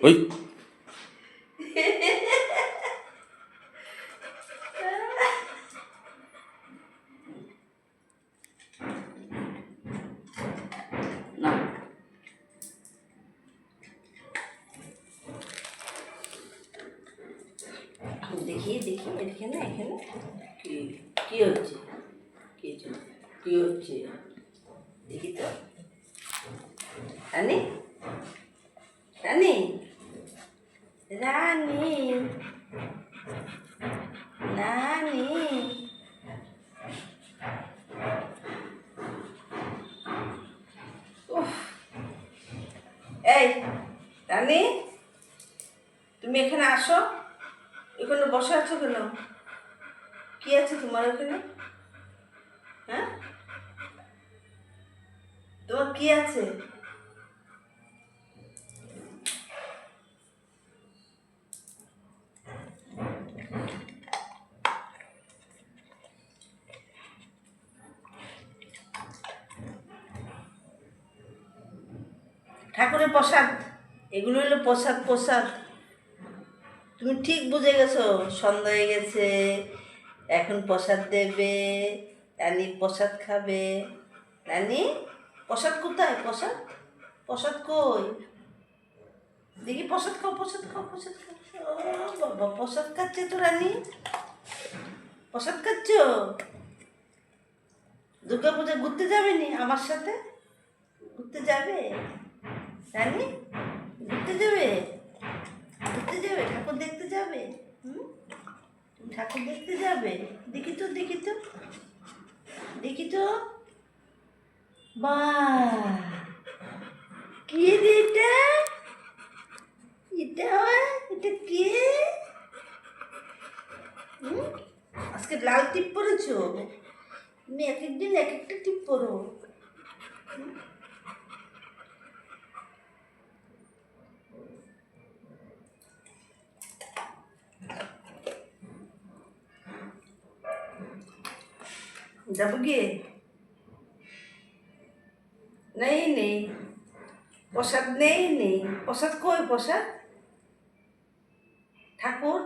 ওই না দেখি দেখি এখানে এখানে কি কি হচ্ছে কি কি হচ্ছে দেখি তো রানী রানী রানী রানী উফ এই রানী তুমি এখানে আসো এখানে বসে আছো কেন কি আছে তোমার ওখানে হ্যাঁ তোমার কি আছে ঠাকুরের প্রসাদ এগুলো হলো প্রসাদ প্রসাদ তুমি ঠিক বুঝে গেছো সন্ধ্যা হয়ে গেছে এখন প্রসাদ দেবে রানী প্রসাদ খাবে রানী প্রসাদ কোথায় প্রসাদ প্রসাদ কই দেখি প্রসাদ খাও প্রসাদ খাও প্রসাদ খাও ও বাবা প্রসাদ খাচ্ছে তো রানী প্রসাদ খাচ্ছ দুর্গা পূজা ঘুরতে যাবে নি আমার সাথে ঘুরতে যাবে রানী ঘুরতে যাবে ঘুরতে যাবে ঠাকুর দেখতে যাবে হুম তুমি ঠাকুর দেখতে যাবে দেখি তো দেখি তো দেখি তো বাহ কি রে এটা এটা এটা কে আজকে লাল টিপ পরেছো তুমি এক একদিন এক একটা টিপ পরো যাবো গিয়ে নেই নেই প্রসাদ নেই নেই প্রসাদ কই প্রসাদ ঠাকুর